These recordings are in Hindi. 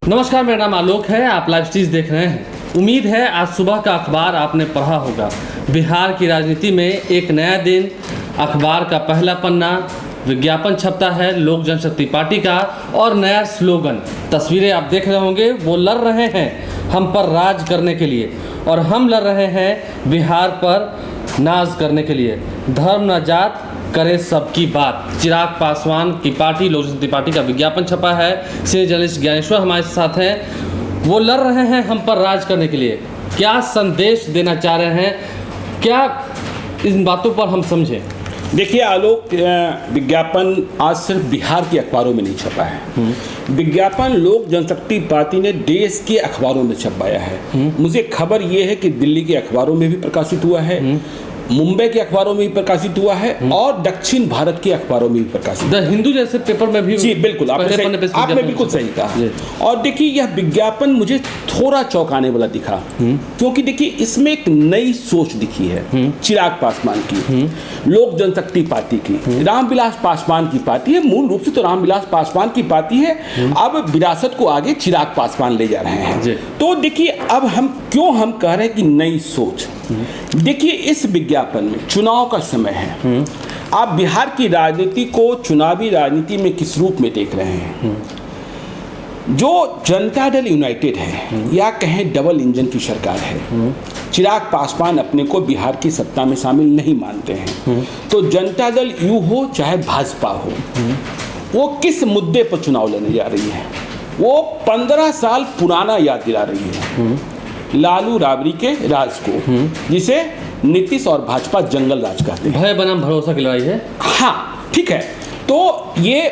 नमस्कार, मेरा नाम आलोक है। आप लाइव स्ट्रीम देख रहे हैं। उम्मीद है आज सुबह का अखबार आपने पढ़ा होगा। बिहार की राजनीति में एक नया दिन, अखबार का पहला पन्ना, विज्ञापन छपता है लोक जनशक्ति पार्टी का और नया स्लोगन। तस्वीरें आप देख रहे होंगे। वो लड़ रहे हैं हम पर राज करने के लिए और हम लड़ रहे हैं बिहार पर नाज करने के लिए। धर्म न जात करे सबकी बात। चिराग पासवान की पार्टी लोक जनशक्ति पार्टी का विज्ञापन छपा है। सीनियर जर्नलिस्ट ज्ञानेश्वर हमारे साथ हैं। वो लड़ रहे हैं हम पर राज करने के लिए। क्या संदेश देना चाह रहे हैं, क्या इन बातों पर हम समझें? देखिए आलोक, विज्ञापन आज सिर्फ बिहार के अखबारों में नहीं छपा है। विज्ञापन लोक जनशक्ति पार्टी ने देश के अखबारों में छपवाया है। मुझे खबर ये है कि दिल्ली के अखबारों में भी प्रकाशित हुआ है, मुंबई के अखबारों में भी प्रकाशित हुआ है और दक्षिण भारत के अखबारों में भी प्रकाशित। द हिंदू जैसे पेपर में भी। जी बिल्कुल, आपने बिल्कुल सही कहा। और देखिए यह विज्ञापन मुझे थोड़ा चौंकाने वाला दिखा, क्योंकि देखिए इसमें एक नई सोच दिखी है चिराग पासवान की, लोक जनशक्ति पार्टी की। रामविलास पासवान की पार्टी है, मूल रूप से तो रामविलास पासवान की पार्टी है। अब विरासत को आगे चिराग पासवान ले जा रहे हैं। तो देखिए अब हम क्यों कह रहे हैं कि नई सोच। देखिए इस विज्ञापन में चुनाव का समय है। आप बिहार की राजनीति को चुनावी राजनीति में किस रूप में देख रहे हैं? जो जनता दल यूनाइटेड है या कहें डबल इंजन की सरकार है, चिराग पासवान अपने को बिहार की सत्ता में शामिल नहीं मानते हैं। तो जनता दल यू हो चाहे भाजपा हो, वो किस मुद्दे पर चुनाव लड़ने जा रही है? वो 15 साल पुराना याद दिला रही है, लालू राबड़ी के राज को, जिसे नीतीश और भाजपा जंगल राज कहते हैं। भय बनाम भरोसा की लड़ाई है। हाँ ठीक है। तो ये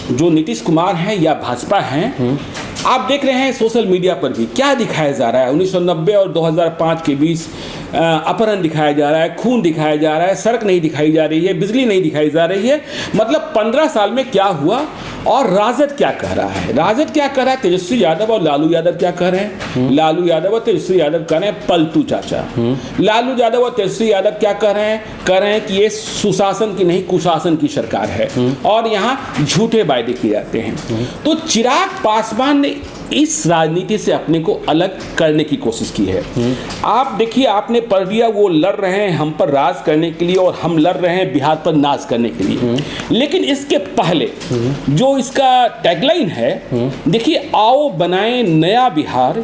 जो नीतीश कुमार हैं या भाजपा हैं, आप देख रहे हैं सोशल मीडिया पर भी क्या दिखाया जा रहा है। 1990 और 2005 के बीच अपहरण दिखाया जा रहा है, खून दिखाया जा रहा है, सड़क नहीं दिखाई जा रही है, बिजली नहीं दिखाई जा रही है। मतलब 15 साल में क्या हुआ और राजद क्या कह रहा है? राजद क्या कह रहा है? तेजस्वी यादव और लालू यादव क्या कह रहे हैं? लालू यादव और तेजस्वी यादव कह रहे हैं पलटू चाचा। लालू यादव और तेजस्वी यादव क्या कह रहे हैं? कह रहे हैं कि ये सुशासन की नहीं कुशासन की सरकार है और यहाँ झूठे वायदे किए जाते हैं। तो चिराग पासवान ने इस राजनीति से अपने को अलग करने की कोशिश की है। आप देखिए, आपने पढ़ लिया, वो लड़ रहे हैं हम पर राज करने के लिए और हम लड़ रहे हैं बिहार पर नाज करने के लिए। लेकिन इसके पहले जो इसका टैगलाइन है, देखिए, आओ बनाएं नया बिहार,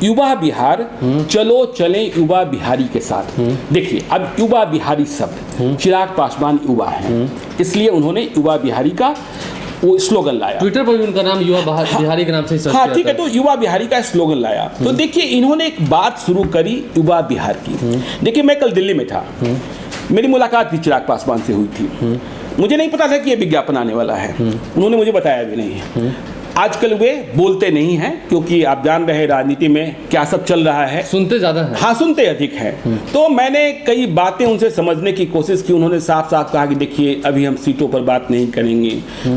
युवा बिहार, चलो चलें युवा बिहारी के साथ। देखिए अब युवा बिहारी शब्द, चिराग पासवान युवा हैं, इसलिए उन्होंने युवा बिहारी का वो स्लोगन लाया। ट्विटर पर भी उनका नाम युवा बिहारी के नाम से सर्च किया। हाँ ठीक है, तो युवा बिहारी का स्लोगन लाया। तो देखिए इन्होंने एक बात शुरू करी युवा बिहार की। देखिए मैं कल दिल्ली में था, मेरी मुलाकात भी चिराग पासवान से हुई थी। मुझे नहीं पता था कि ये विज्ञापन आने वाला है, उन्होंने मुझे बताया भी नहीं। आजकल वे बोलते नहीं हैं, क्योंकि आप जान रहे हैं राजनीति में क्या सब चल रहा है, सुनते ज़्यादा हैं। हाँ सुनते अधिक हैं। तो मैंने कई बातें उनसे समझने की कोशिश की। उन्होंने साफ साफ कहा कि देखिए अभी हम सीटों पर बात नहीं करेंगे,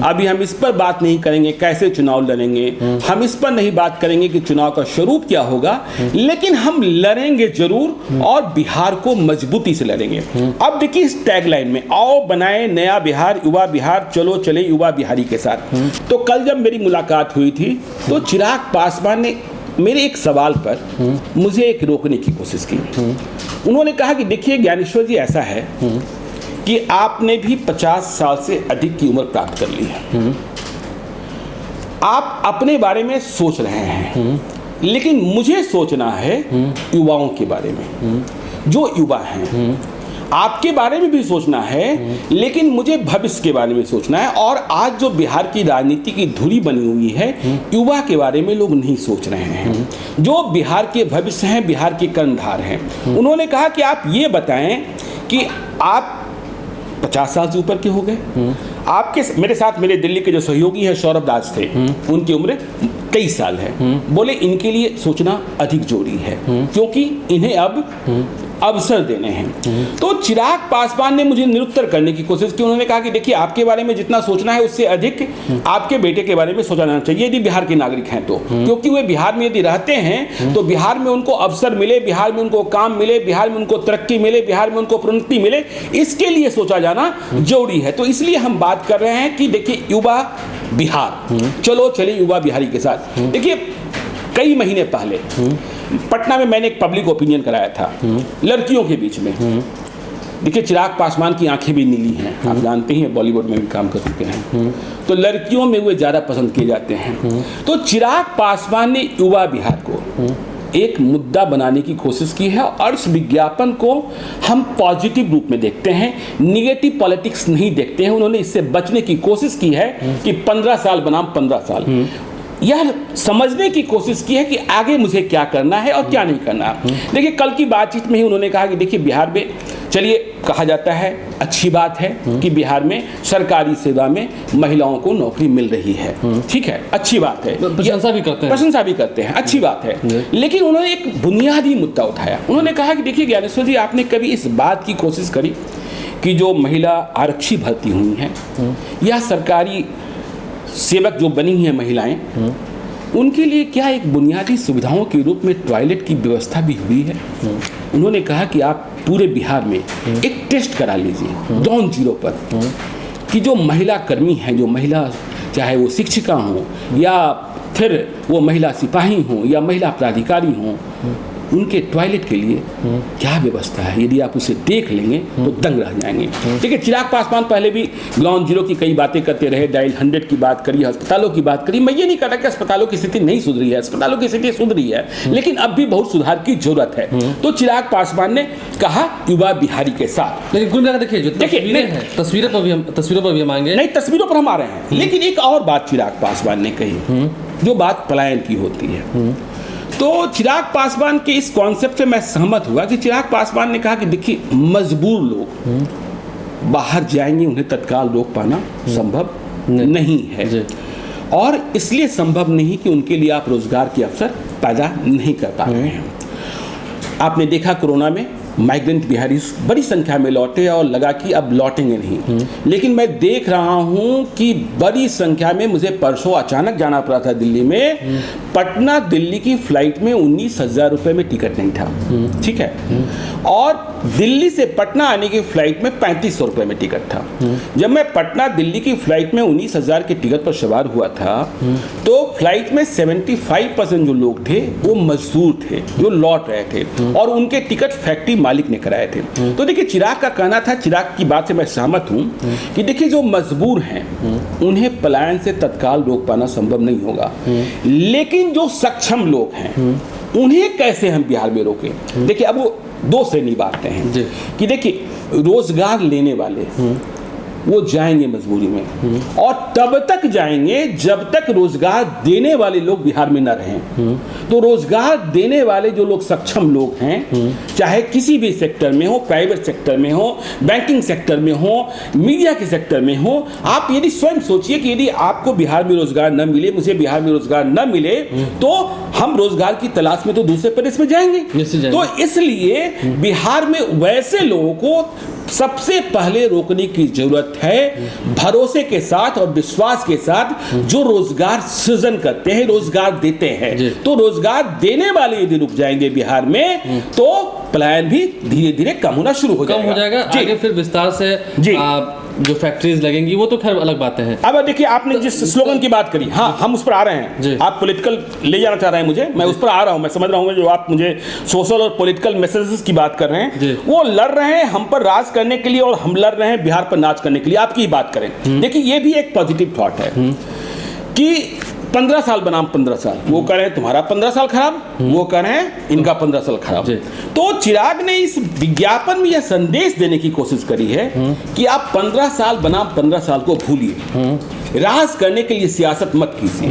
अभी हम इस पर बात नहीं करेंगे कैसे चुनाव लड़ेंगे, हम इस पर नहीं बात करेंगे कि चुनाव का स्वरूप क्या होगा, लेकिन हम लड़ेंगे जरूर और बिहार को मजबूती से लड़ेंगे। अब देखिए इस टैगलाइन में, आओ बनाए नया बिहार, युवा बिहार, चलो चले युवा बिहारी के साथ। तो कल जब मेरी मुलाकात हुई थी तो चिराग पासवान ने मेरे एक सवाल पर मुझे एक रोकने की कोशिश की। उन्होंने कहा कि देखिए ज्ञानेश्वर जी, ऐसा है कि आपने भी 50 साल से अधिक की उम्र प्राप्त कर ली है, आप अपने बारे में सोच रहे हैं, लेकिन मुझे सोचना है युवाओं के बारे में, जो युवा हैं। आपके बारे में भी सोचना है, लेकिन मुझे भविष्य के बारे में सोचना है। और आज जो बिहार की राजनीति की धुरी बनी हुई है, युवा के बारे में लोग नहीं सोच रहे हैं, जो बिहार के भविष्य हैं, बिहार के कर्णधार हैं। उन्होंने कहा कि आप ये बताएं कि आप 50 साल से ऊपर के हो गए। आपके मेरे साथ मेरे दिल्ली के जो सहयोगी हैं सौरभ दास थे, उनकी उम्र 23 साल है। बोले इनके लिए सोचना अधिक जरूरी है, क्योंकि इन्हें अब अवसर देने हैं। तो चिराग पासवान ने मुझे निरुत्तर करने की कोशिश की। उन्होंने कहा कि देखिए आपके बारे में जितना सोचना है उससे अधिक आपके बेटे के बारे में सोचा जाना चाहिए, यदि बिहार के नागरिक हैं तो, क्योंकि वे बिहार में यदि रहते हैं तो बिहार में उनको अवसर मिले, बिहार में उनको काम मिले, बिहार में उनको तरक्की मिले, बिहार में उनको प्रोन्नति मिले, इसके लिए सोचा जाना जरूरी है। तो इसलिए हम बात कर रहे हैं कि देखिए युवा बिहार, चलो चलिए युवा बिहारी के साथ। देखिए कई महीने पहले पटना में मैंने एक पब्लिक ओपिनियन कराया था लड़कियों के बीच में। देखिए, चिराग पासवान की आंखें भी नीली हैं, आप जानते ही हैं, बॉलीवुड में भी काम कर चुके हैं, तो लड़कियों में वे ज़्यादा पसंद किए जाते हैं। तो चिराग पासवान ने युवा बिहार को एक मुद्दा बनाने की कोशिश की है और इस विज्ञापन को हम पॉजिटिव रूप में देखते हैं, निगेटिव पॉलिटिक्स नहीं देखते हैं। उन्होंने इससे बचने की कोशिश की है कि 15 साल बनाम 15 साल, यह समझने की कोशिश की है कि आगे मुझे क्या करना है और क्या नहीं करना। देखिए, कल की बातचीत में ही उन्होंने कहा कि देखिए, बिहार में चलिए कहा जाता है, अच्छी बात है कि बिहार में सरकारी सेवा में महिलाओं को नौकरी मिल रही है, ठीक है, अच्छी बात है, प्रशंसा भी करते हैं, अच्छी बात है। लेकिन उन्होंने एक बुनियादी मुद्दा उठाया। उन्होंने कहा कि देखिए ज्ञानेश्वर जी, आपने कभी इस बात की कोशिश करी कि जो महिला आरक्षी भर्ती हुई हैं या सरकारी सेवक जो बनी हैं महिलाएं, उनके लिए क्या एक बुनियादी सुविधाओं के रूप में टॉयलेट की व्यवस्था भी हुई है? उन्होंने कहा कि आप पूरे बिहार में एक टेस्ट करा लीजिए ग्राउंड जीरो पर कि जो महिला कर्मी हैं, जो महिला चाहे वो शिक्षिका हों या फिर वो महिला सिपाही हों या महिला प्राधिकारी हों, उनके टॉयलेट के लिए क्या व्यवस्था है। यदि आप उसे देख लेंगे तो दंग रह जाएंगे। देखिए, चिराग पासवान पहले भी ग्राउंड जीरो की कई बातें करते रहे, डायल 100 की बात करी, अस्पतालों की बात करी। मैं ये नहीं कहता कि अस्पतालों की स्थिति नहीं सुधरी है, अस्पतालों की स्थिति सुधरी है, लेकिन अब भी बहुत सुधार की जरूरत है। तो चिराग पासवान ने कहा युवा बिहारी के साथ। लेकिन कुल मिलाकर देखिए, जो तस्वीरों पर भी हम आएंगे, नहीं, तस्वीरों पर हम आ रहे हैं, लेकिन एक और बात चिराग पासवान ने कही, जो बात पलायन की होती है। तो चिराग पासवान के इस कॉन्सेप्ट से मैं सहमत हुआ कि चिराग पासवान ने कहा कि देखिए, मजबूर लोग बाहर जाएंगे, उन्हें तत्काल रोक पाना संभव नहीं है, और इसलिए संभव नहीं कि उनके लिए आप रोजगार के अवसर पैदा नहीं कर पा रहे हैं। आपने देखा कोरोना में माइग्रेंट बिहारी बड़ी संख्या में लौटे और लगा कि अब लौटेंगे नहीं, लेकिन मैं देख रहा हूं कि बड़ी संख्या में, मुझे परसों अचानक जाना पड़ा था दिल्ली में, पटना दिल्ली की फ्लाइट में 19,000 रुपए में टिकट नहीं था, ठीक है, और दिल्ली से पटना आने की फ्लाइट में 3500 रुपए में टिकट था। जब मैं पटना दिल्ली की फ्लाइट में 19,000 के टिकट पर सवार हुआ था, तो फ्लाइट में 75% जो लोग थे वो मजदूर थे जो लौट रहे थे, और उनके टिकट फैक्ट्री मालिक ने कराए थे। तो देखिए, चिराग का कहना था, चिराग की बात से मैं सहमत हूं कि देखिए, जो मजबूर हैं उन्हें पलायन से तत्काल रोक पाना संभव नहीं होगा, लेकिन जो सक्षम लोग हैं उन्हें कैसे हम बिहार में रोकें। देखिए, अब वो दो श्रेणी बांटते हैं कि देखिए, रोजगार लेने वाले वो जाएंगे मजबूरी में, और तब तक जाएंगे जब तक रोजगार देने वाले लोग बिहार में न रहें। तो रोजगार देने वाले जो लोग सक्षम लोग हैं, चाहे किसी भी सेक्टर में हो, प्राइवेट सेक्टर में हो, बैंकिंग सेक्टर में हो, मीडिया के सेक्टर में हो, आप यदि स्वयं सोचिए कि यदि आपको बिहार में रोजगार न मिले, मुझे बिहार में रोजगार न मिले, तो हम रोजगार की तलाश में तो दूसरे प्रदेश में जाएंगे। तो इसलिए बिहार में वैसे लोगों को सबसे पहले रोकने की जरूरत है, भरोसे के साथ और विश्वास के साथ, जो रोजगार सृजन करते हैं, रोजगार देते हैं। तो रोजगार देने वाले यदि रुक जाएंगे बिहार में, तो पलायन भी धीरे धीरे कम होना शुरू हो जाएगा। आगे फिर विस्तार से जो फैक्ट्रीज लगेंगी वो तो खैर अलग बातें हैं। अब देखिए, आपने जिस स्लोगन की बात करी, हाँ, हम उस पर आ रहे हैं। आप पॉलिटिकल ले जाना चाह रहे हैं मुझे, मैं उस पर आ रहा हूं। मैं समझ रहा हूं जो आप मुझे सोशल और पॉलिटिकल मैसेजेस की बात कर रहे हैं, वो लड़ रहे हैं हम पर राज करने के लिए, और हम लड़ रहे हैं बिहार पर नाच करने के लिए। आपकी बात करें, देखिए, ये भी एक पॉजिटिव थॉट है कि 15 साल बनाम 15 साल, वो कह रहे हैं तुम्हारा 15 साल खराब, वो कह रहे हैं इनका 15 साल खराब। तो चिराग ने इस विज्ञापन में यह संदेश देने की कोशिश करी है कि आप 15 साल बनाम 15 साल को भूलिए, राज करने के लिए सियासत मत कीजिए,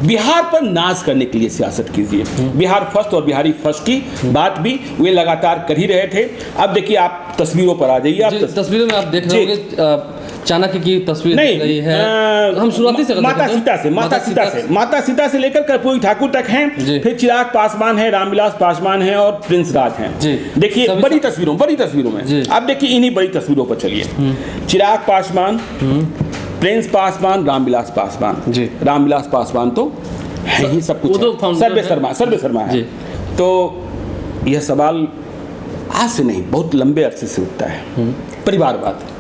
बिहार पर नाज करने के लिए सियासत कीजिए। बिहार फर्स्ट और बिहारी फर्स्ट की बात भी वे लगातार कर ही रहे थे। अब देखिए, आप तस्वीरों पर आ जाइए। आप तस्वीरों में आप देख रहे होंगे चाणक्य की तस्वीर नहीं रही है। हम शुरुआती से माता सीता से लेकर कर्पूरी ठाकुर तक हैं, फिर चिराग पासवान है, रामविलास पासवान है और प्रिंस राज हैं। देखिए, बड़ी तस्वीरों में आप देखिए, इन्हीं बड़ी तस्वीरों पर चलिए। चिराग पासवान, प्रिंस पासवान, रामविलास पासवान। रामविलास पासवान तो है ही सब कुछ, सर्वे शर्मा है। तो यह सवाल आज से नहीं, बहुत लंबे अरसे से उठता है। परिवारवाद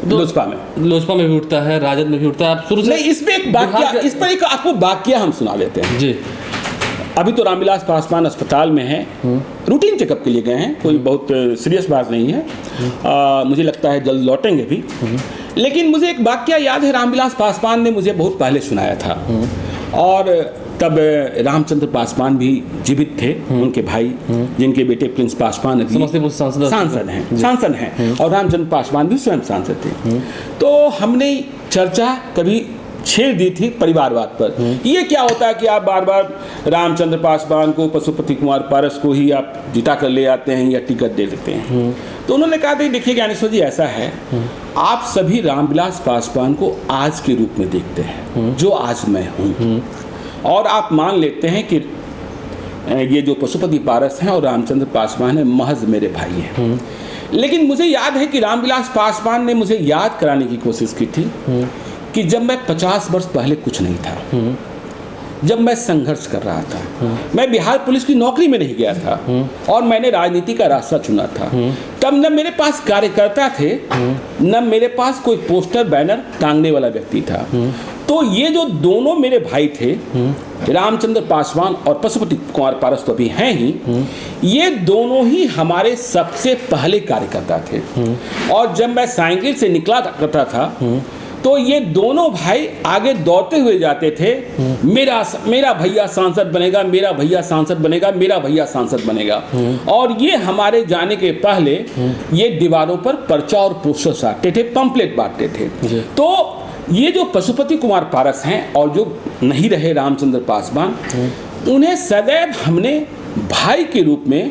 लोजपा में भी उठता है, राजद में भी उठता है। आप शुरू से नहीं, इसमें एक वाक्य, इस पर एक आपको वाक्य हम सुना देते हैं। अभी तो रामविलास पासवान अस्पताल में है, रूटीन चेकअप के लिए गए हैं, कोई बहुत सीरियस बात नहीं है। मुझे लगता है जल्द लौटेंगे भी। लेकिन मुझे एक वाकया याद है, रामविलास पासवान ने मुझे बहुत पहले सुनाया था, और तब रामचंद्र पासवान भी जीवित थे, उनके भाई, जिनके बेटे प्रिंस पासवान अभी सांसद हैं और रामचंद्र पासवान भी स्वयं सांसद थे। तो हमने चर्चा कभी छेड़ दी थी परिवारवाद पर। ये क्या होता है कि आप बार बार रामचंद्र पासवान को, पशुपति कुमार पारस को ही आप जिता कर ले आते हैं या टिकट दे देते हैं। तो उन्होंने कहा था देखिए ज्ञानेश्वर जी, ऐसा है, आप सभी रामविलास पासवान को आज के रूप में देखते हैं, जो आज मैं हूँ, और आप मान लेते हैं कि ये जो पशुपति पारस हैं और रामचंद्र पासवान है, महज मेरे भाई हैं। लेकिन मुझे याद है कि रामविलास पासवान ने मुझे याद कराने की कोशिश की थी कि जब मैं 50 वर्ष पहले कुछ नहीं था, जब मैं संघर्ष कर रहा था, मैं बिहार पुलिस की नौकरी में नहीं गया था और मैंने राजनीति का रास्ता चुना था, तब न मेरे पास कार्यकर्ता थे, न मेरे पास कोई पोस्टर बैनर टांगने वाला व्यक्ति था। तो ये जो दोनों मेरे भाई थे, रामचंद्र पासवान और पशुपति कुमार पारस तो अभी हैं ही, ये दोनों ही हमारे सबसे पहले कार्यकर्ता थे। और जब मैं साइकिल से निकला करता था तो ये दोनों भाई आगे दौड़ते हुए जाते थे, मेरा भैया सांसद बनेगा, मेरा भैया सांसद बनेगा, मेरा भैया सांसद बनेगा। और ये हमारे जाने के पहले ये दीवारों पर पर्चा और पोस्टर साटते थे, पंपलेट बांटते थे। तो ये जो पशुपति कुमार पारस हैं और जो नहीं रहे रामचंद्र पासवान, उन्हें सदैव हमने भाई के रूप में,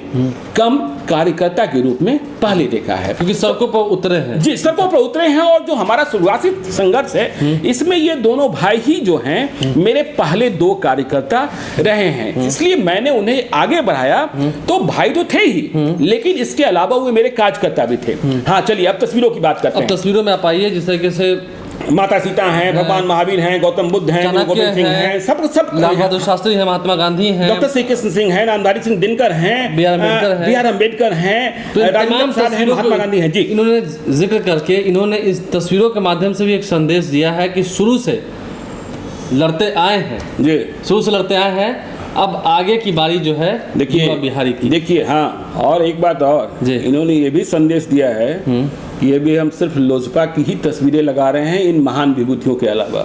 कम कार्यकर्ता के रूप में पहले देखा है, क्योंकि सड़कों पर उतरे हैं। जी, सड़कों पर उतरे हैं, और जो हमारा शुरुआती संघर्ष है इसमें ये दोनों भाई ही जो हैं मेरे पहले दो कार्यकर्ता रहे हैं, इसलिए मैंने उन्हें आगे बढ़ाया। तो भाई तो थे ही, लेकिन इसके अलावा वो मेरे कार्यकर्ता भी थे। हाँ, चलिए अब तस्वीरों की बात करते हैं। अब तस्वीरों में आप आइए, जिस तरीके से माता सीता हैं, भगवान महावीर हैं, गौतम बुद्ध हैं, गोविंद सिंह हैं, सब लाल बहादुर शास्त्री हैं, महात्मा गांधी हैं, डॉक्टर श्री कृष्ण सिंह हैं, नामधारी सिंह दिनकर हैं, बी आर अम्बेडकर हैं, महात्मा गांधी हैं। जी, इन्होंने जिक्र करके इन्होंने इस तस्वीरों के माध्यम से भी एक संदेश दिया है कि शुरू से लड़ते आए हैं, जी, शुरू से लड़ते आए हैं, अब आगे की बारी जो है देखिए बिहारी की। देखिए, हाँ, और एक बात और, इन्होंने ये भी संदेश दिया है, ये भी हम सिर्फ लोजपा की ही तस्वीरें लगा रहे हैं इन महान विभूतियों के अलावा।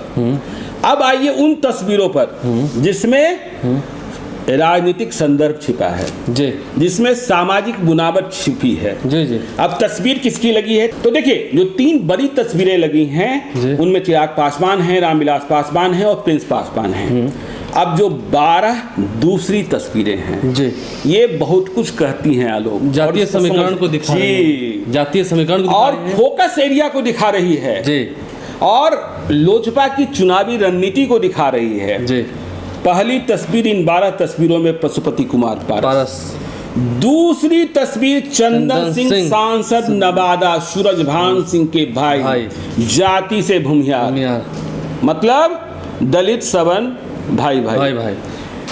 अब आइए उन तस्वीरों पर जिसमें राजनीतिक संदर्भ छिपा है, जी, जिसमें सामाजिक बुनावट छिपी है। जी जी। अब तस्वीर किसकी लगी है? तो देखिए, जो 3 बड़ी तस्वीरें लगी हैं उनमें चिराग पासवान हैं, रामविलास पासवान हैं और प्रिंस पासवान हैं। अब जो 12 दूसरी तस्वीरें हैं, जी, ये बहुत कुछ कहती हैं आलोक। जातीय समीकरण को दिखा रही है, जातीय समीकरण को और फोकस एरिया को दिखा रही है, जी, और लोजपा की चुनावी रणनीति को दिखा रही है। जी। पहली तस्वीर इन 12 तस्वीरों में पशुपति कुमार पारस, दूसरी तस्वीर चंदन सिंह सांसद नवादा, सूरजभान सिंह के भाई, जाति से भूमिहार, मतलब दलित सवर्ण भाई।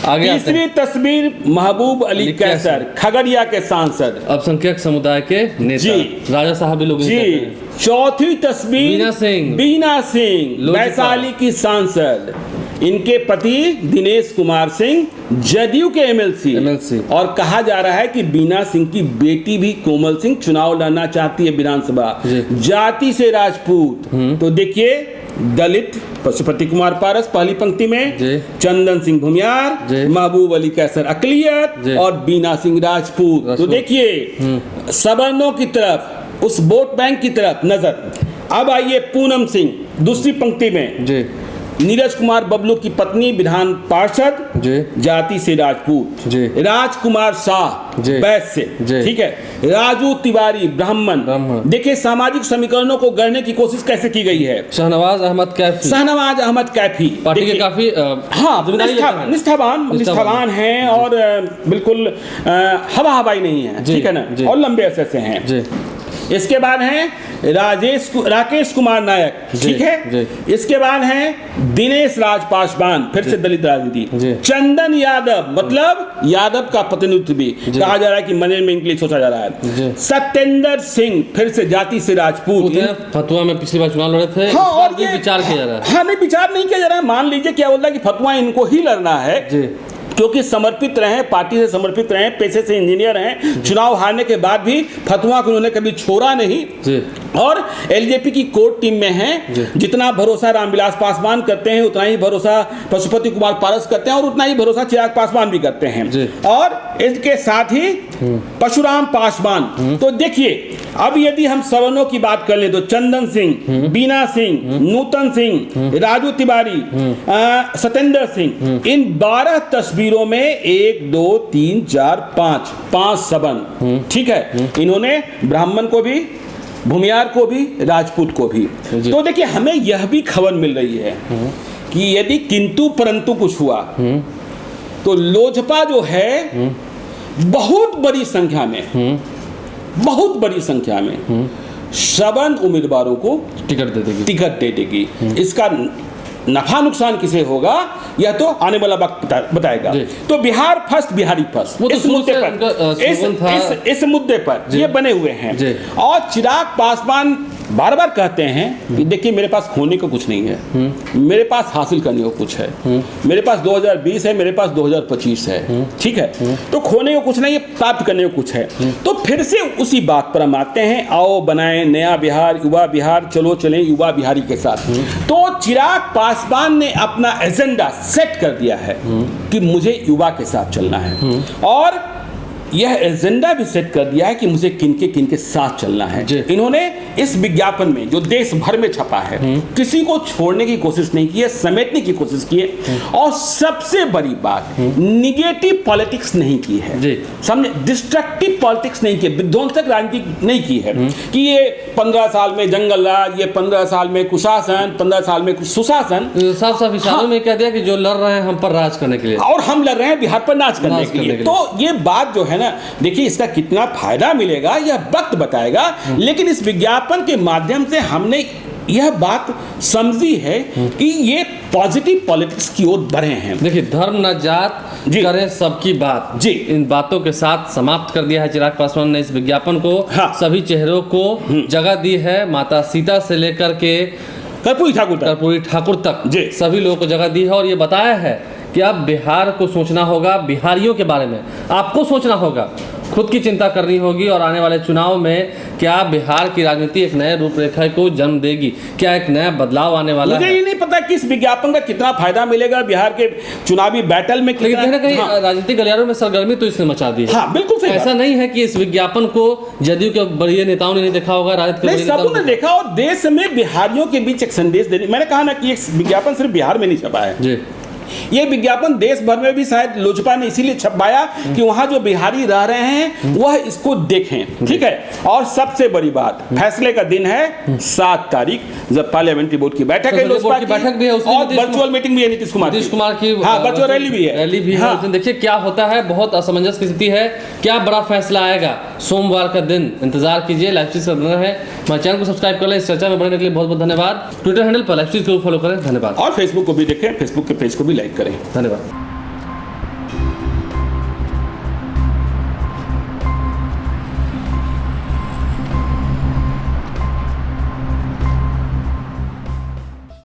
आगे तीसरी तस्वीर महबूब अली कैसर, खगड़िया के सांसद, अल्पसंख्यक समुदाय के नेता, जी, राजा साहब भी लोग। जी। चौथी तस्वीर बीना सिंह वैशाली की सांसद, इनके पति दिनेश कुमार सिंह जदयू के एमएलसी, और कहा जा रहा है कि बीना सिंह की बेटी भी कोमल सिंह चुनाव लड़ना चाहती है विधानसभा, जाति से राजपूत। तो देखिए, दलित पशुपति कुमार पारस पहली पंक्ति में, चंदन सिंह भूमियार, महबूब अली कैसर अकलियत और बीना सिंह राजपूत। तो देखिए, सवर्णों की तरफ, उस वोट बैंक की तरफ नजर। अब आइए पूनम सिंह दूसरी पंक्ति में, नीरज कुमार बबलू की पत्नी विधान पार्षद, जाति से राजपूत, राजकुमार शाह वैश्य, ठीक है, राजू तिवारी ब्राह्मण। देखिए, सामाजिक समीकरणों को गढ़ने की कोशिश कैसे की गई है। शहनवाज अहमद कैफी पार्टी के काफी निष्ठावान हैं और बिल्कुल हवा हवाई नहीं है, ठीक है ना, और लंबे अरसे से हैं। इसके बाद हैं राकेश कुमार नायक, ठीक है। इसके बाद हैं दिनेश राज पासवान, फिर से दलित राजनीति। चंदन यादव, मतलब यादव का प्रतिनिधित्व भी कहा जा रहा है कि मने में इनके लिए सोचा जा रहा है। सत्येंद्र सिंह, फिर से जाति से राजपूत, फतुआ में पिछली बार चुनाव लड़े थे। हाँ, और ये विचार किया जा रहा है। हाँ, नहीं, विचार नहीं किया जा रहा है। मान लीजिए क्या बोलता है कि फतुआ इनको ही लड़ना है, क्योंकि समर्पित रहे, पार्टी से समर्पित रहे, पेशे से इंजीनियर हैं, चुनाव हारने के बाद भी फतवा को उन्होंने कभी छोड़ा नहीं जी। और एलजेपी की कोर टीम में हैं। जितना भरोसा रामविलास पासवान करते हैं उतना ही भरोसा पशुपति कुमार पारस करते हैं और उतना ही भरोसा चिराग पासवान भी करते हैं जी। और इसके साथ ही परशुराम पासवान। तो देखिए, अब यदि हम सवर्णों की बात कर ले तो चंदन सिंह, बीना सिंह, नूतन सिंह, राजू तिवारी, सत्येंद्र सिंह, इन 12 तस्वीरों में 1 2 3 4 5 सवन, ठीक है। इन्होंने ब्राह्मण को भी, भूमियार को भी, राजपूत को भी। तो देखिए, हमें यह भी खबर मिल रही है कि यदि किंतु परंतु कुछ हुआ तो लोजपा जो है बहुत बड़ी संख्या में सवन उम्मीदवारों को टिकट दे देगी। इसका नफा नुकसान किसे होगा यह तो आने वाला वक्त बताएगा। तो बिहार फर्स्ट, बिहारी फर्स्ट, इस मुद्दे पर ये बने हुए हैं। और चिराग पासवान बार बार कहते हैं कि देखिए, मेरे पास खोने को कुछ नहीं है, मेरे पास हासिल करने को कुछ है, मेरे पास 2020 है, मेरे पास 2025 है, ठीक है। तो खोने को कुछ नहीं है, प्राप्त करने को कुछ है। तो फिर से उसी बात पर हम आते हैं, आओ बनाएं नया बिहार, युवा बिहार, चलो चलें युवा बिहारी के साथ। तो चिराग पासवान ने अपना एजेंडा सेट कर दिया है कि मुझे युवा के साथ चलना है और यह एजेंडा भी सेट कर दिया है कि मुझे किनके साथ चलना है। इन्होंने इस विज्ञापन में जो देश भर में छपा है, किसी को छोड़ने की कोशिश नहीं की है, समेटने की कोशिश की है और सबसे बड़ी बात, निगेटिव पॉलिटिक्स नहीं की है, समझे, डिस्ट्रक्टिव पॉलिटिक्स नहीं की, विध्वंसक राजनीति नहीं की है कि ये 15 साल में जंगल राज, ये 15 साल में कुशासन, 15 साल में सुशासन। साफ इशारों में कह दिया कि जो लड़ रहे हैं हम पर राज करने के लिए और हम लड़ रहे हैं बिहार पर नाच करने के लिए। तो ये बात जो है ना, देखिए, इसका कितना फायदा मिलेगा यह वक्त बताएगा, लेकिन इस विज्ञापन के माध्यम से हमने यह बात समझी है कि ये पॉजिटिव पॉलिटिक्स की ओर बढ़े हैं। देखिए, धर्म न जात करें सबकी बात जी, इन बातों के साथ समाप्त कर दिया है चिराग पासवान ने इस विज्ञापन को। सभी चेहरों को जगह दी है, माता सीता से लेकर के कर्पूरी ठाकुर तक सभी लोगों को जगह दी है और ये बताया है कि अब बिहार को सोचना होगा, बिहारियों के बारे में आपको सोचना होगा, खुद की चिंता करनी होगी और आने वाले चुनाव में क्या बिहार की राजनीति एक नए रूपरेखा को जन्म देगी, क्या एक नया बदलाव आने वाला है। मुझे ये नहीं पता कि इस विज्ञापन का कितना फायदा मिलेगा बिहार के चुनावी बैटल में, लेकिन कहीं ना कहीं राजनीतिक गलियारों में सरगर्मी तो इसने मचा दी है। हाँ, बिल्कुल सही। ऐसा नहीं है कि इस विज्ञापन को जदयू के बड़े नेताओं ने नहीं देखा होगा, राजनीतिक सबने देखा और देश में बिहारियों के बीच एक संदेश देने। मैंने कहा ना कि एक विज्ञापन सिर्फ बिहार में नहीं छपा है, ये विज्ञापन देश भर में भी शायद लोजपा ने इसीलिए छपवाया कि वहां जो बिहारी रह रहे हैं वह इसको देखें, ठीक है। और सबसे बड़ी बात, फैसले का दिन है 7 तारीख, जब पार्लियामेंट्री बोर्ड की बैठक है, लोजपा की बैठक भी है और वर्चुअल मीटिंग भी है नीतीश कुमार की, हाँ, वर्चुअल रैली भी है। हाँ। देखिए क्या होता है, बहुत असमंजस की स्थिति है, क्या बड़ा फैसला आएगा सोमवार का दिन, इंतजार कीजिए। लाइव स्ट्रीम से बना है, हमारे चैनल को सब्सक्राइब कर लें, इस चर्चा में बढ़ने के लिए बहुत बहुत धन्यवाद। ट्विटर हैंडल पर लाइव स्ट्रीम को फॉलो करें, धन्यवाद। और फेसबुक को भी देखें, फेसबुक के पेज को भी लाइक करें, धन्यवाद।